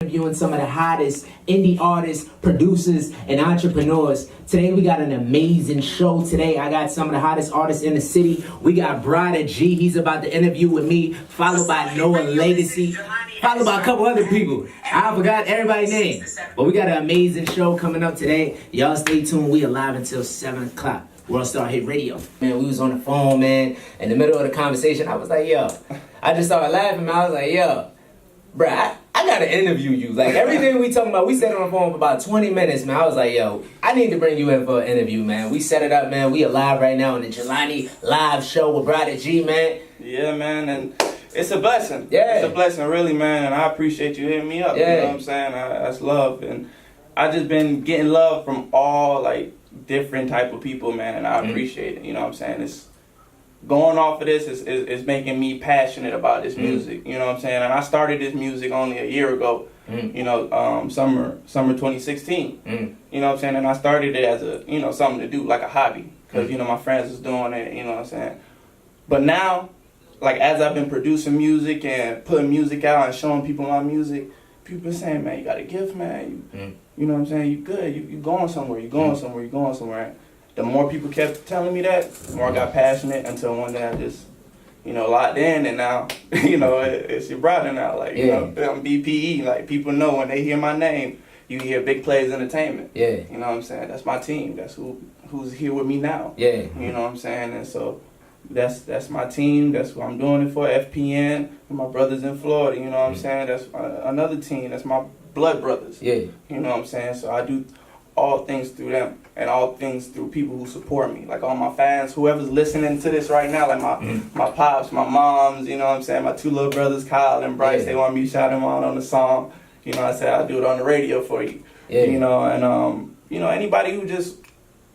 Interviewing some of the hottest indie artists, producers, and entrepreneurs. Today we got an amazing show. Today I got some of the hottest artists in the city. We got Bradda G. He's about to interview with me, followed by Noah Legacy, followed by a couple other people. I forgot everybody's name. But we got an amazing show coming up today. Y'all stay tuned. We are live until 7 o'clock. Worldstar Hit Radio. Man, we was on the phone, man. In the middle of the conversation, I was like, yo. I just started laughing, man. I was like, yo, bruh, I gotta interview you. Like, everything we talking about, we sat on the phone for about 20 minutes, man. I was like, yo, I need to bring you in for an interview, man. We set it up, man. We are live right now on the Jelani live show with Bradda G, man. Yeah, man, and it's a blessing. Yeah. It's a blessing, really, man, and I appreciate you hitting me up. Yeah. You know what I'm saying? That's love, and I just been getting love from all, like, different type of people, man, and I appreciate it. You know what I'm saying? It's going off of this is making me passionate about this music. You know what I'm saying? And I started this music only a year ago. You know, summer 2016. You know what I'm saying? And I started it as a, you know, something to do, like a hobby, because you know my friends was doing it. You know what I'm saying? But now, like, as I've been producing music and putting music out and showing people my music, people been saying, man, you got a gift, man. You know what I'm saying? You good. You going somewhere. You going somewhere. You going somewhere. The more people kept telling me that, the more I got passionate, until one day I just, you know, locked in, and now, you know, it's your brother now. Like, you know, I'm BPE. Like, people know when they hear my name, you hear Big Plays Entertainment. Yeah. You know what I'm saying? That's my team. That's who's here with me now. Yeah. You know what I'm saying? And so that's my team. That's what I'm doing it for. FPN. And my brothers in Florida. You know what I'm saying? That's another team. That's my blood brothers. Yeah. You know what I'm saying? So I do all things through them, and all things through people who support me. Like all my fans, whoever's listening to this right now, like my pops, my moms, you know what I'm saying? My two little brothers, Kyle and Bryce, they want me to shout them out on the song. You know, I said I'll do it on the radio for you. Yeah. You know, and you know, anybody who just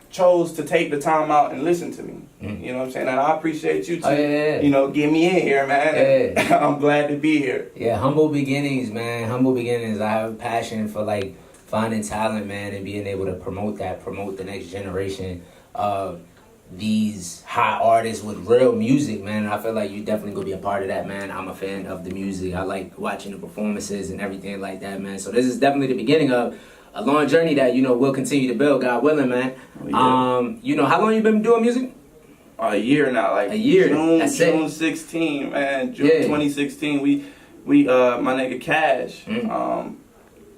chose to take the time out and listen to me. You know what I'm saying? And I appreciate you to, you know, get me in here, man. Yeah. I'm glad to be here. Yeah, humble beginnings, man. Humble beginnings. I have a passion for, like, finding talent, man, and being able to promote the next generation of these hot artists with real music, man. And I feel like you definitely gonna be a part of that, man. I'm a fan of the music. I like watching the performances and everything like that, man. So this is definitely the beginning of a long journey that, you know, we'll continue to build, God willing, man. You know, how long you been doing music? A year now, like a year. June 16, man. June 2016. We my nigga Cash.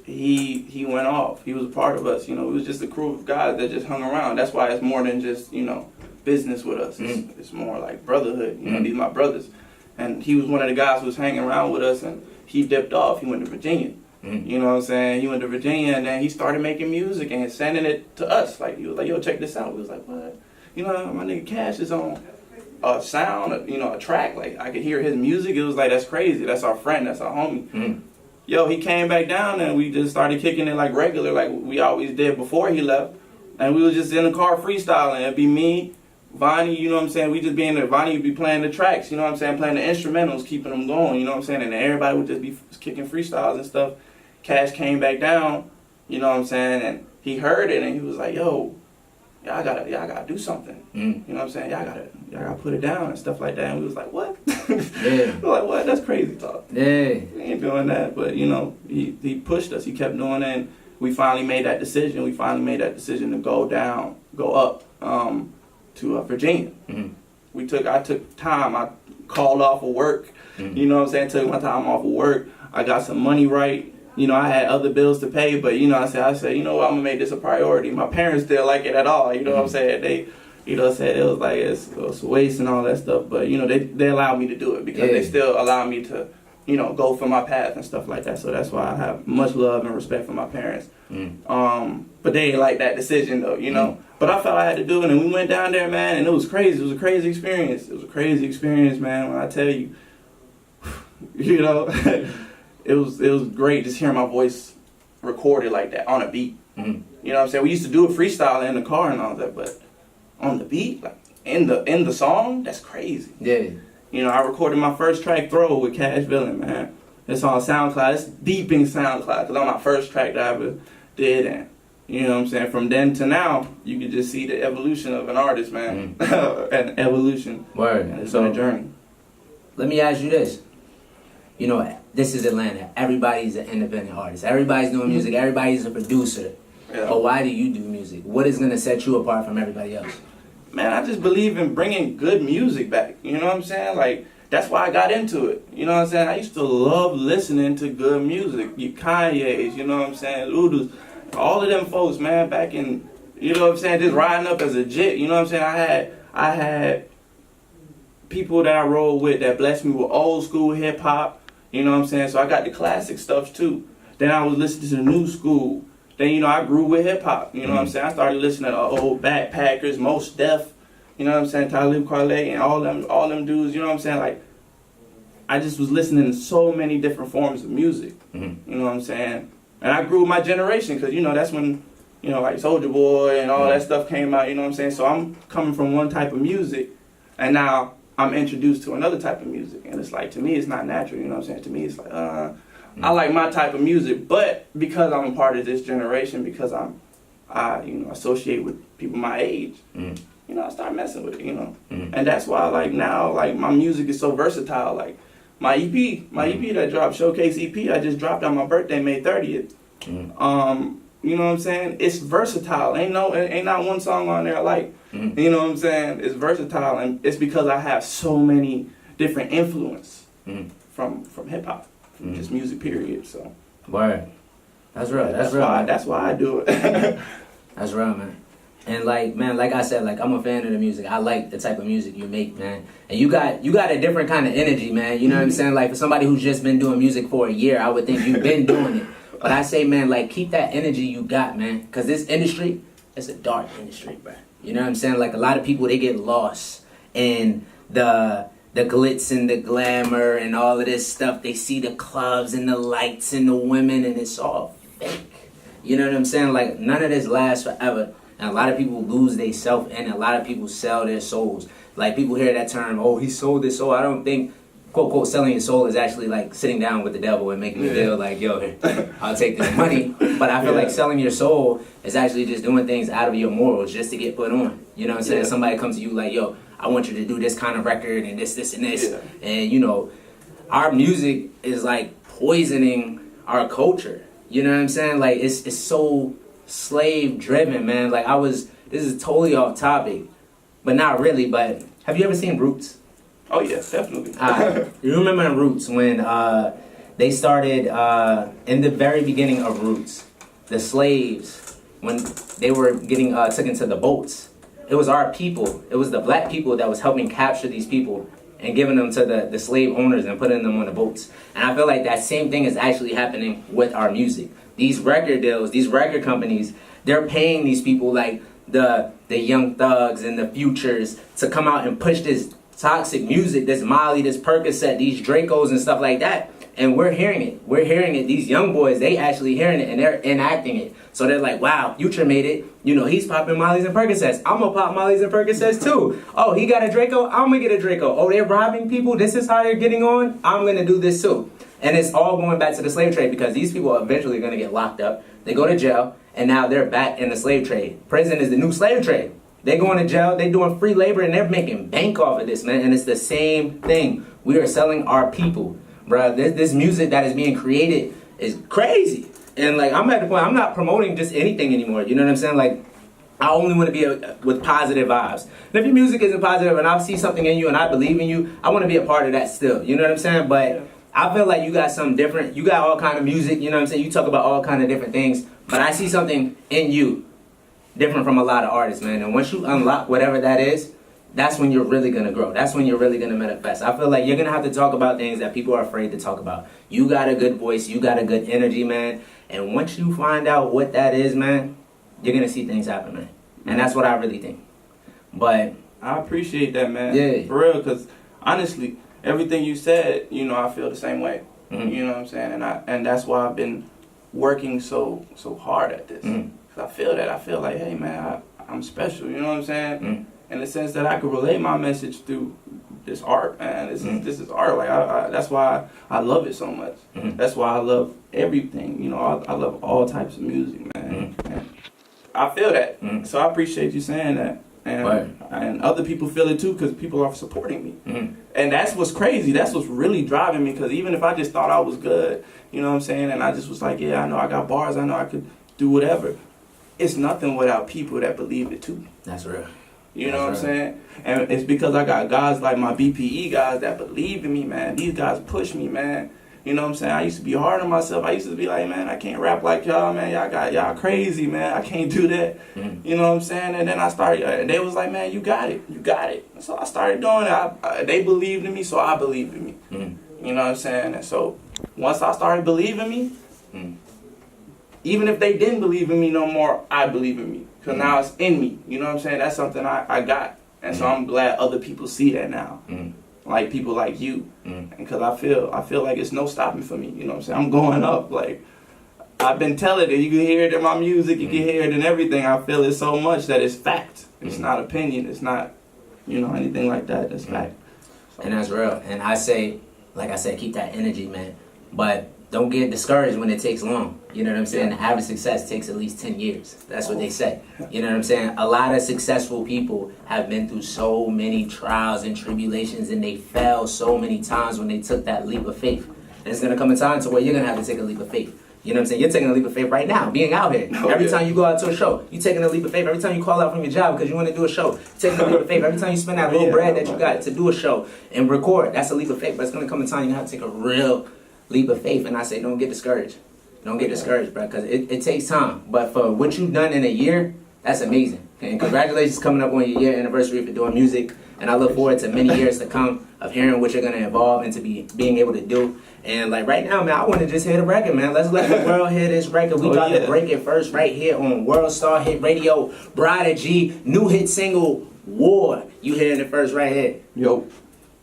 He went off. He was a part of us. You know, it was just a crew of guys that just hung around. That's why it's more than just, you know, business with us. It's more like brotherhood. You know, these are my brothers. And he was one of the guys who was hanging around with us, and he dipped off. He went to Virginia. You know what I'm saying? He went to Virginia, and then he started making music and sending it to us. Like, he was like, yo, check this out. We was like, what? You know, my nigga Cash is on a sound, you know, a track. Like, I could hear his music. It was like, that's crazy. That's our friend. That's our homie. Yo, he came back down, and we just started kicking it like regular, like we always did before he left. And we was just in the car freestyling. It'd be me, Vonnie, you know what I'm saying? We just be in there. Vonnie would be playing the tracks, you know what I'm saying? Playing the instrumentals, keeping them going, you know what I'm saying? And everybody would just be kicking freestyles and stuff. Cash came back down, you know what I'm saying? And he heard it, and he was like, yo, y'all gotta do something. You know what I'm saying? Y'all gotta put it down and stuff like that. And we was like, what? We were like, what? That's crazy talk. Yeah. We ain't doing that. But, you know, he pushed us. He kept doing it. And we finally made that decision. We finally made that decision to go up to Virginia. I took time. I called off of work. You know what I'm saying? Took my time off of work. I got some money right. You know, I had other bills to pay, but, you know, I said, you know what, I'm going to make this a priority. My parents didn't like it at all, you know what I'm saying? They, you know, said it was like, it's waste and all that stuff, but, you know, they allowed me to do it because they still allow me to, you know, go for my path and stuff like that. So that's why I have much love and respect for my parents. But they didn't like that decision, though, you know. But I felt I had to do it, and we went down there, man, and it was crazy. It was a crazy experience. It was a crazy experience, man, when I tell you, you know. It was great just hearing my voice recorded like that on a beat. You know what I'm saying? We used to do it freestyle in the car and all that, but on the beat, like in the song, that's crazy. Yeah. You know, I recorded my first track, Throw, with Cash Villain, man. It's on SoundCloud. It's deep in SoundCloud because on my first track that I ever did, and you know what I'm saying? From then to now, you can just see the evolution of an artist, man. An evolution. Word. And it's been a journey. Let me ask you this. You know, this is Atlanta. Everybody's an independent artist. Everybody's doing music. Everybody's a producer. Yeah. But why do you do music? What is gonna set you apart from everybody else? Man, I just believe in bringing good music back. You know what I'm saying? Like, that's why I got into it. You know what I'm saying? I used to love listening to good music. You Kanye's, you know what I'm saying? Ludus, all of them folks, man, back in, you know what I'm saying, just riding up as a jit. You know what I'm saying? I had people that I rolled with that blessed me with old school hip hop. You know what I'm saying? So I got the classic stuff too. Then I was listening to the new school. Then, you know, I grew with hip hop. You know what I'm saying? I started listening to old Backpackers, Most Def, you know what I'm saying, Talib Kweli, and all them dudes, you know what I'm saying? Like, I just was listening to so many different forms of music. You know what I'm saying? And I grew with my generation because, you know, that's when, you know, like Soulja Boy and all that stuff came out, you know what I'm saying? So I'm coming from one type of music, and now I'm introduced to another type of music. And it's like, to me, it's not natural, you know what I'm saying? To me, it's like, I like my type of music, but because I'm a part of this generation, because I you know, associate with people my age, you know, I start messing with it, you know. And that's why, like, now, like, my music is so versatile. Like, my EP that dropped, Showcase EP, I just dropped on my birthday, May 30th. You know what I'm saying? It's versatile. Ain't not one song on there I like. You know what I'm saying? It's versatile, and it's because I have so many different influence from hip hop. Just music, period. So, Word. That's real. That's why I do it. That's real, man. And like, man, like I said, like, I'm a fan of the music. I like the type of music you make, man. And you got a different kind of energy, man. You know what I'm saying? Like, for somebody who's just been doing music for a year, I would think you've been doing it. But I say, man, like, keep that energy you got, man. Because this industry, it's a dark industry, bro. You know what I'm saying? Like, a lot of people, they get lost in the glitz and the glamour and all of this stuff. They see the clubs and the lights and the women, and it's all fake. You know what I'm saying? Like, none of this lasts forever. And a lot of people lose their self, and a lot of people sell their souls. Like, people hear that term, oh, he sold his soul. I don't think, quote, quote, selling your soul is actually like sitting down with the devil and making a deal like, yo, I'll take this money. But I feel like selling your soul is actually just doing things out of your morals just to get put on. You know what I'm saying? Somebody comes to you like, yo, I want you to do this kind of record and this, and this. Yeah. And, you know, our music is like poisoning our culture. You know what I'm saying? Like, it's so slave driven, man. Like, this is totally off topic, but not really. But have you ever seen Roots? Oh, yes, definitely. You remember in Roots when they started in the very beginning of Roots, the slaves, when they were getting took into the boats, it was our people. It was the black people that was helping capture these people and giving them to the slave owners and putting them on the boats. And I feel like that same thing is actually happening with our music. These record deals, these record companies, they're paying these people like the Young Thugs and the Futures to come out and push this toxic music, this Molly, this Percocet, these Dracos and stuff like that. And we're hearing it. We're hearing it. These young boys, they actually hearing it and they're enacting it. So they're like, wow, Future made it. You know, he's popping Molly's and Percocets. I'm going to pop Molly's and Percocets too. Oh, he got a Draco? I'm going to get a Draco. Oh, they're robbing people? This is how they're getting on? I'm going to do this too. And it's all going back to the slave trade because these people are eventually going to get locked up. They go to jail and now they're back in the slave trade. Prison is the new slave trade. They going to jail, they doing free labor, and they're making bank off of this, man. And it's the same thing. We are selling our people. Bruh, this music that is being created is crazy. And, like, I'm at the point, I'm not promoting just anything anymore. You know what I'm saying? Like, I only want to be with positive vibes. And if your music isn't positive and I see something in you and I believe in you, I want to be a part of that still. You know what I'm saying? But I feel like you got something different. You got all kind of music, you know what I'm saying? You talk about all kind of different things. But I see something in you different from a lot of artists, man. And once you unlock whatever that is, that's when you're really going to grow. That's when you're really going to manifest. I feel like you're going to have to talk about things that people are afraid to talk about. You got a good voice. You got a good energy, man. And once you find out what that is, man, you're going to see things happen, man. And that's what I really think. But I appreciate that, man. Yeah. For real, because honestly, everything you said, you know, I feel the same way. Mm-hmm. You know what I'm saying? And that's why I've been working so hard at this. Mm-hmm. Cause I feel that. I feel like, hey, man, I'm special. You know what I'm saying? Mm-hmm. In the sense that I could relay my message through this art, man. This is art. Like that's why I love it so much. Mm-hmm. That's why I love everything. You know, I love all types of music, man. Mm-hmm. And I feel that. Mm-hmm. So I appreciate you saying that. and other people feel it too because people are supporting me. And that's what's crazy. That's what's really driving me, because even if I just thought I was good, you know what I'm saying, and I just was like, yeah, I know I got bars, I know I could do whatever. It's nothing without people that believe it too. That's real. You know what I'm saying? And it's because I got guys like my BPE guys that believe in me, man. These guys push me, man. You know what I'm saying? I used to be hard on myself. I used to be like, man, I can't rap like y'all, man. Y'all crazy, man. I can't do that. You know what I'm saying? And then I started, and they was like, man, you got it. You got it. So I started doing it. They believed in me, so I believed in me. You know what I'm saying? And so once I started believing me, even if they didn't believe in me no more, I believe in me. Because now it's in me. You know what I'm saying? That's something I got. And so I'm glad other people see that now. Like people like you. Because I feel like it's no stopping for me. You know what I'm saying? I'm going up. Like, I've been telling it. You can hear it in my music. You can hear it in everything. I feel it so much that it's fact. It's not opinion. It's not, anything like that. That's fact. So. And that's real. And I say, like I said, keep that energy, man. But don't get discouraged when it takes long. You know what I'm saying? The average success takes at least 10 years. That's what they say. You know what I'm saying? A lot of successful people have been through so many trials and tribulations, and they fell so many times when they took that leap of faith. And it's going to come a time to where you're going to have to take a leap of faith. You know what I'm saying? You're taking a leap of faith right now, being out here. Every time you go out to a show, you're taking a leap of faith. Every time you call out from your job because you want to do a show, you're taking a leap of faith. Every time you spend that little bread that you got to do a show and record, that's a leap of faith. But it's going to come a time you're going to have to take a real leap of faith. And I say, don't get discouraged. Don't get discouraged, bro, because it takes time. But for what you've done in a year, that's amazing. And congratulations coming up on your year anniversary for doing music. And I look forward to many years to come of hearing what you're going to evolve into being able to do. And like right now, man, I want to just hear the record, man. Let's let the world hear this record. We got to break it first right here on Worldstar Hit Radio. Bradda G, new hit single, War. You hearing it first right here. Yo.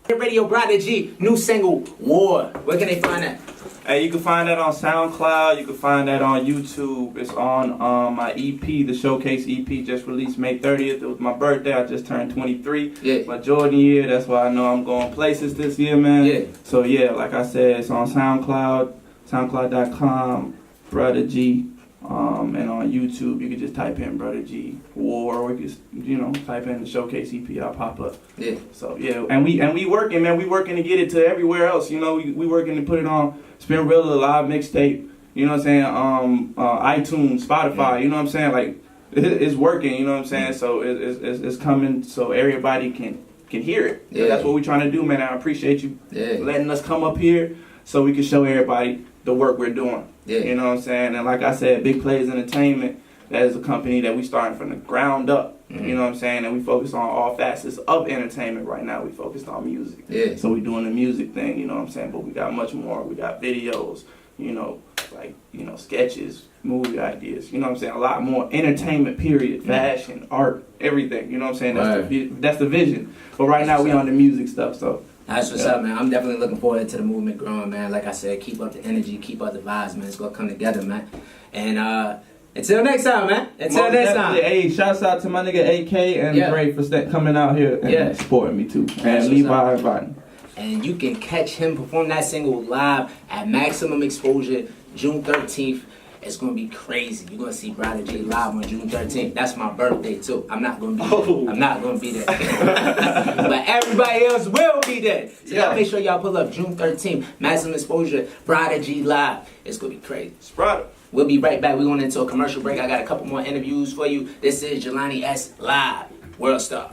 Hit Radio, Bradda G, new single, War. Where can they find that? Hey, you can find that on SoundCloud. You can find that on YouTube. It's on my EP, the Showcase EP, just released May 30th. It was my birthday. I just turned 23. Yeah. My Jordan year. That's why I know I'm going places this year, man. Yeah. So, yeah, like I said, it's on SoundCloud, soundcloud.com, Bradda G. And on YouTube, you can just type in Bradda G War, or you can, type in the Showcase EP. I'll pop up. Yeah. So yeah, and we working, man. We working to get it to everywhere else. We working to put it on Spinrilla Live mixtape. You know what I'm saying? iTunes, Spotify. You know what I'm saying? Like it's working. You know what I'm saying? So it's coming, so everybody can hear it. Yeah. That's what we're trying to do, man. I appreciate you letting us come up here so we can show everybody the work we're doing. Yeah. You know what I'm saying? And like I said, Big Plays Entertainment, that is a company that we starting from the ground up. You know what I'm saying? And we focus on all facets of entertainment right now. We focused on music. Yeah. So we're doing the music thing, you know what I'm saying? But we got much more. We got videos, sketches, movie ideas. You know what I'm saying? A lot more entertainment, period. Fashion, art, everything. You know what I'm saying? That's the vision. But right now we on the music stuff, so. That's what's up, man. I'm definitely looking forward to the movement growing, man. Like I said, keep up the energy, keep up the vibes, man. It's going to come together, man. And until next time, man. Until next time. Hey, shouts out to my nigga AK and Gray for coming out here and supporting me, too. And Levi everybody. And you can catch him perform that single live at Maximum Exposure June 13th. It's going to be crazy. You're going to see Bradda G live on June 13th. That's my birthday, too. I'm not going to be there. I'm not going to be there. But everybody else will be there. So y'all make sure y'all pull up June 13th. Maximum Exposure, Bradda G live. It's going to be crazy. Bradda. We'll be right back. We're going into a commercial break. I got a couple more interviews for you. This is Jelani S. Live. Worldstar.